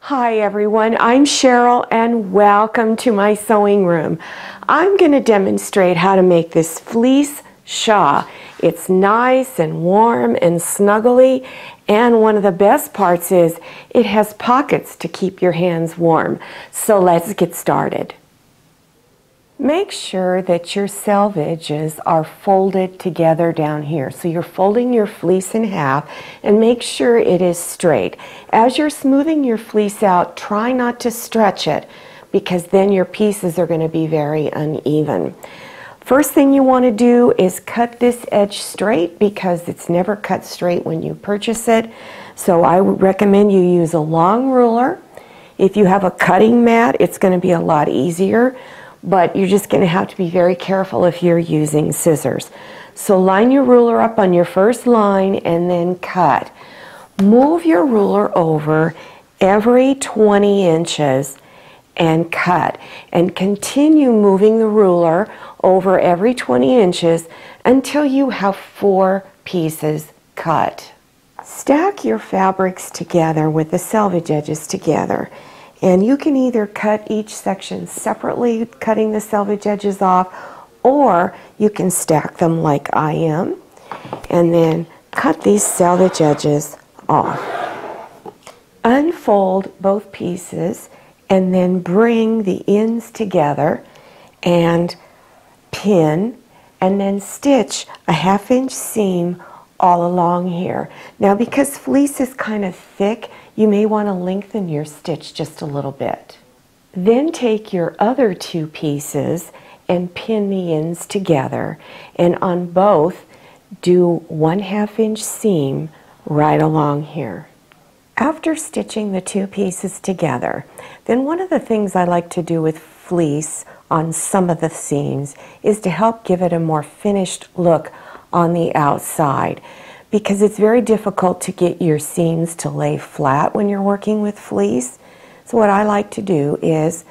Hi everyone, I'm Cheryl and welcome to my sewing room. I'm going to demonstrate how to make this fleece shawl. It's nice and warm and snuggly, and one of the best parts is it has pockets to keep your hands warm. So let's get started. Make sure that your selvages are folded together down here. So you're folding your fleece in half and make sure it is straight. As you're smoothing your fleece out, try not to stretch it because then your pieces are going to be very uneven. First thing you want to do is cut this edge straight because it's never cut straight when you purchase it. So I would recommend you use a long ruler. If you have a cutting mat, it's going to be a lot easier. But you're just going to have to be very careful if you're using scissors. So line your ruler up on your first line and then cut. Move your ruler over every 20 inches and cut. And continue moving the ruler over every 20 inches until you have 4 pieces cut. Stack your fabrics together with the selvage edges together. And you can either cut each section separately, cutting the selvage edges off, or you can stack them like I am, and then cut these selvage edges off. Unfold both pieces, and then bring the ends together and pin, and then stitch a 1/2 inch seam all along here. Now because fleece is kind of thick, you may want to lengthen your stitch just a little bit. Then take your other 2 pieces and pin the ends together, and on both do 1/2 inch seam right along here. After stitching the 2 pieces together, then one of the things I like to do with fleece on some of the seams is to help give it a more finished look on the outside, because it's very difficult to get your seams to lay flat when you're working with fleece. So what I like to do is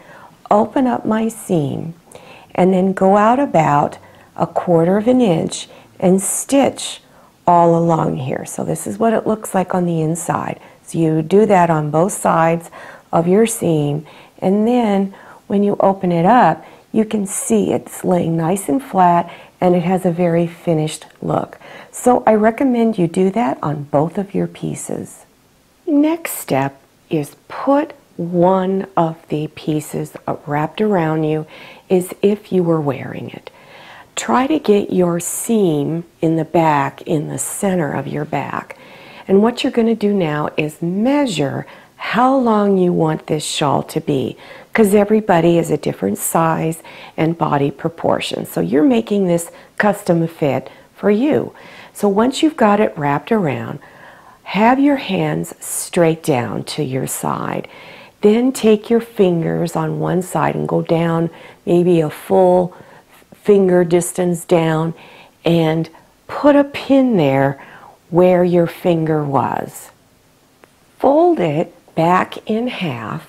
open up my seam and then go out about 1/4 inch and stitch all along here. So this is what it looks like on the inside. So you do that on both sides of your seam, and then when you open it up, you can see it's laying nice and flat and it has a very finished look. So I recommend you do that on both of your pieces. Next step is put one of the pieces wrapped around you as if you were wearing it. Try to get your seam in the back, in the center of your back. And what you're going to do now is measure how long you want this shawl to be, because everybody is a different size and body proportion. So you're making this custom fit for you. So once you've got it wrapped around, have your hands straight down to your side. Then take your fingers on one side and go down maybe a full finger distance down and put a pin there where your finger was. Fold it back in half.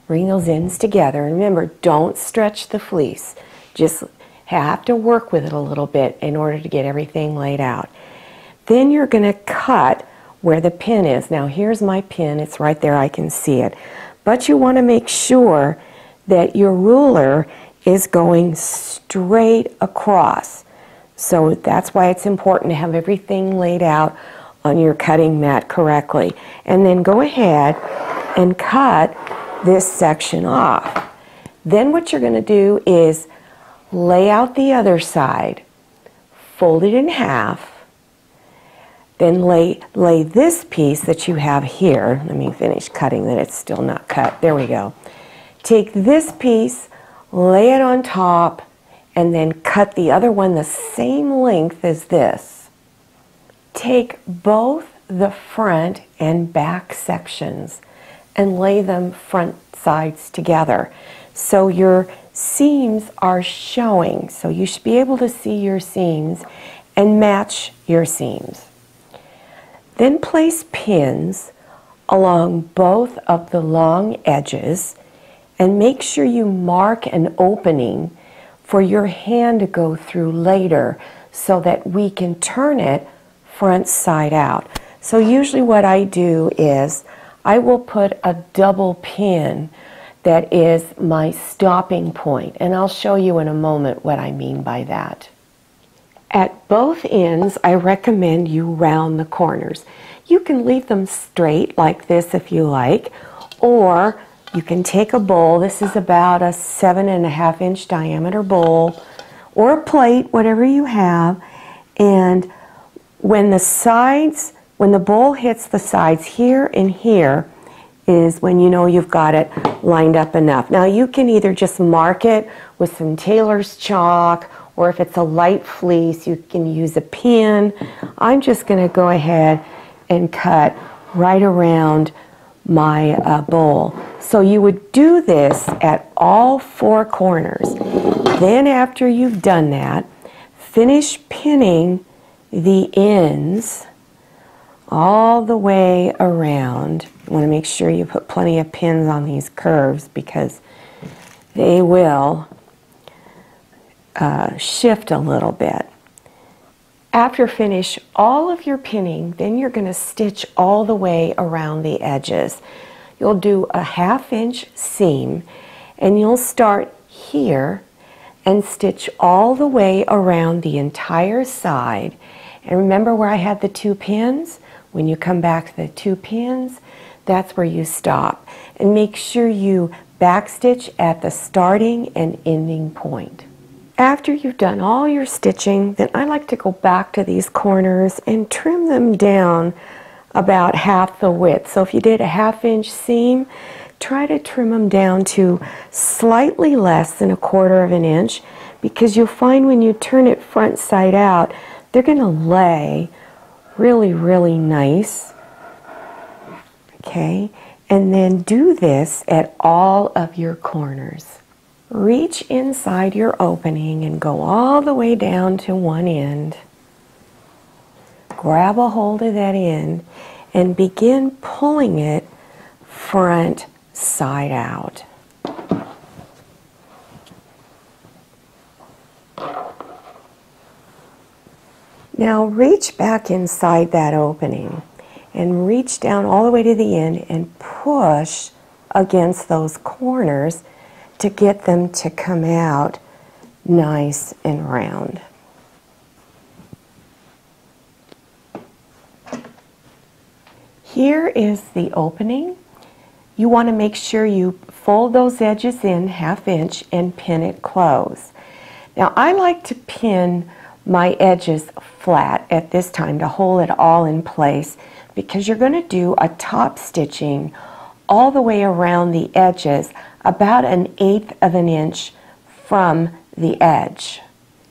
Bring those ends together, and remember, don't stretch the fleece. Just have to work with it a little bit in order to get everything laid out. Then you're going to cut where the pin is. Now here's my pin, it's right there, I can see it. But you want to make sure that your ruler is going straight across. So that's why it's important to have everything laid out on your cutting mat correctly. And then go ahead and cut this section off. Then what you're going to do is lay out the other side, fold it in half, then lay this piece that you have here. Let me finish cutting that it's still not cut. There we go. Take this piece, lay it on top, and then cut the other one the same length as this. Take both the front and back sections and lay them front sides together. So your seams are showing. So you should be able to see your seams and match your seams. Then place pins along both of the long edges and make sure you mark an opening for your hand to go through later so that we can turn it front side out. So usually what I do is I will put a double pin that is my stopping point, and I'll show you in a moment what I mean by that. At both ends, I recommend you round the corners. You can leave them straight like this if you like, or you can take a bowl. This is about a 7.5 inch diameter bowl, or a plate, whatever you have, and when the bowl hits the sides here and here is when you know you've got it lined up enough. Now you can either just mark it with some tailor's chalk, or if it's a light fleece, you can use a pin. I'm just going to go ahead and cut right around my bowl. So you would do this at all 4 corners. Then after you've done that, finish pinning the ends all the way around. You want to make sure you put plenty of pins on these curves because they will shift a little bit. After finish all of your pinning, then you're going to stitch all the way around the edges. You'll do a 1/2 inch seam, and you'll start here and stitch all the way around the entire side. And remember where I had the 2 pins? When you come back to the 2 pins, that's where you stop. And make sure you backstitch at the starting and ending point. After you've done all your stitching, then I like to go back to these corners and trim them down about half the width. So if you did a 1/2 inch seam, try to trim them down to slightly less than 1/4 of an inch, because you'll find when you turn it front side out, they're going to lay really, really nice. Okay, and then do this at all of your corners. Reach inside your opening and go all the way down to one end. Grab a hold of that end and begin pulling it front side out. Now reach back inside that opening and reach down all the way to the end and push against those corners to get them to come out nice and round. Here is the opening. You want to make sure you fold those edges in 1/2 inch and pin it close. Now I like to pin my edges flat at this time to hold it all in place, because you're going to do a top stitching all the way around the edges about 1/8 of an inch from the edge.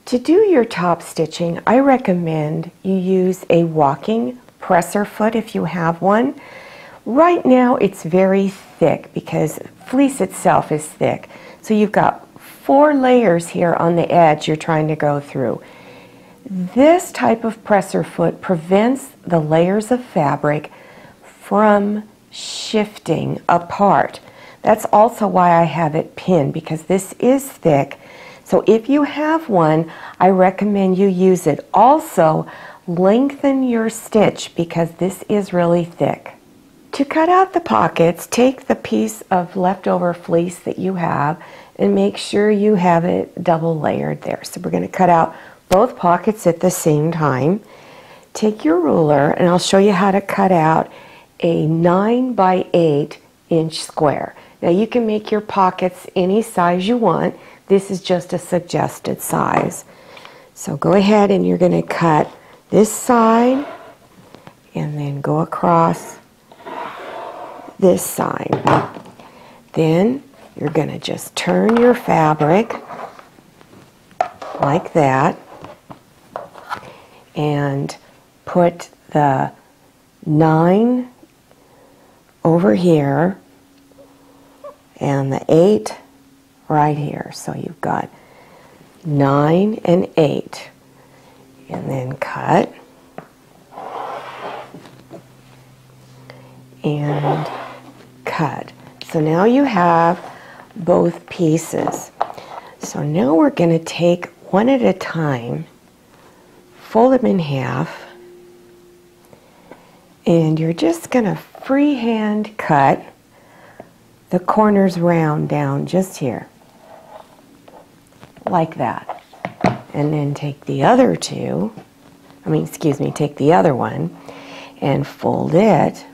To do your top stitching, I recommend you use a walking presser foot if you have one. Right now it's very thick because fleece itself is thick. So you've got 4 layers here on the edge you're trying to go through. This type of presser foot prevents the layers of fabric from shifting apart. That's also why I have it pinned, because this is thick. So if you have one, I recommend you use it. Also, lengthen your stitch because this is really thick. To cut out the pockets, take the piece of leftover fleece that you have and make sure you have it double layered there. So we're going to cut out both pockets at the same time. Take your ruler and I'll show you how to cut out a 9 by 8 inch square. Now you can make your pockets any size you want. This is just a suggested size. So go ahead and you're going to cut this side and then go across this side. Then you're going to just turn your fabric like that and put the 9 over here and the 8 right here. So you've got 9 and 8, and then cut and cut. So now you have both pieces. So now we're going to take one at a time, fold them in half, And you're just going to freehand cut the corners round down just here, like that. And then take the other two, take the other one and fold it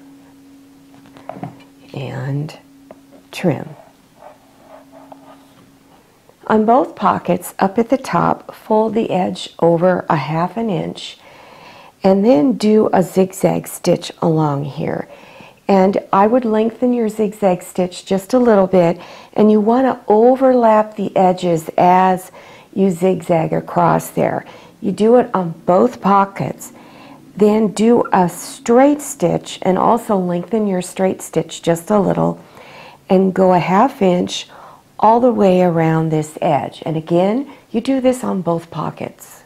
and trim. On both pockets, up at the top, fold the edge over 1/2 inch and then do a zigzag stitch along here. And I would lengthen your zigzag stitch just a little bit, and you want to overlap the edges as you zigzag across there. You do it on both pockets. Then do a straight stitch and also lengthen your straight stitch just a little and go 1/2 inch all the way around this edge. And again, you do this on both pockets.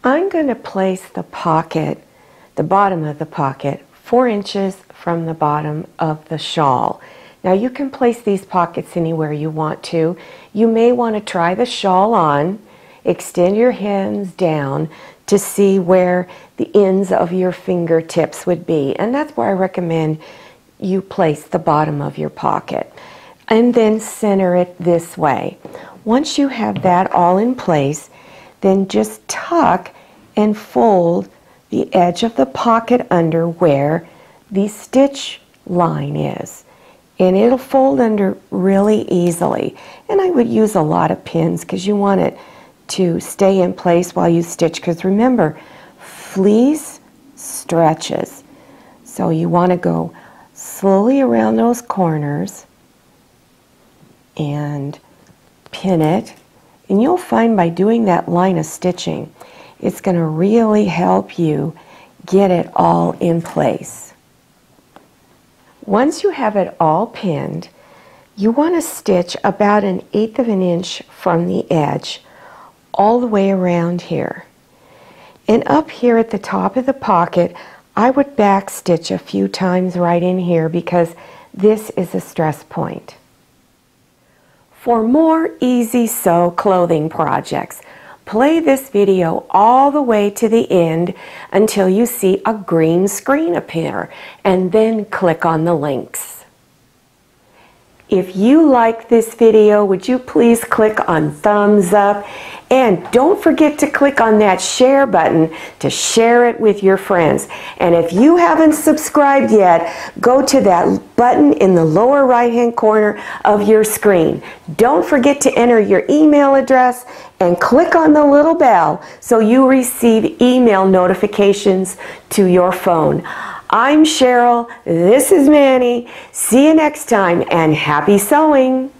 I'm going to place the pocket, the bottom of the pocket, 4 inches from the bottom of the shawl. Now you can place these pockets anywhere you want to. You may want to try the shawl on, extend your hands down to see where the ends of your fingertips would be. And that's where I recommend you place the bottom of your pocket. And then center it this way. Once you have that all in place, then just tuck and fold the edge of the pocket under where the stitch line is. And it'll fold under really easily. And I would use a lot of pins because you want it to stay in place while you stitch. Because remember, fleece stretches. So you want to go slowly around those corners and pin it. And you'll find by doing that line of stitching, it's going to really help you get it all in place. Once you have it all pinned, you want to stitch about 1/8 inch from the edge all the way around here. And up here at the top of the pocket, I would back stitch a few times right in here because this is a stress point. For more easy sew clothing projects, play this video all the way to the end until you see a green screen appear, and then click on the links. If you like this video, would you please click on thumbs up, and don't forget to click on that share button to share it with your friends. And if you haven't subscribed yet, go to that button in the lower right hand corner of your screen. Don't forget to enter your email address and click on the little bell so you receive email notifications to your phone. I'm Cheryl, this is Manny. See you next time, and happy sewing!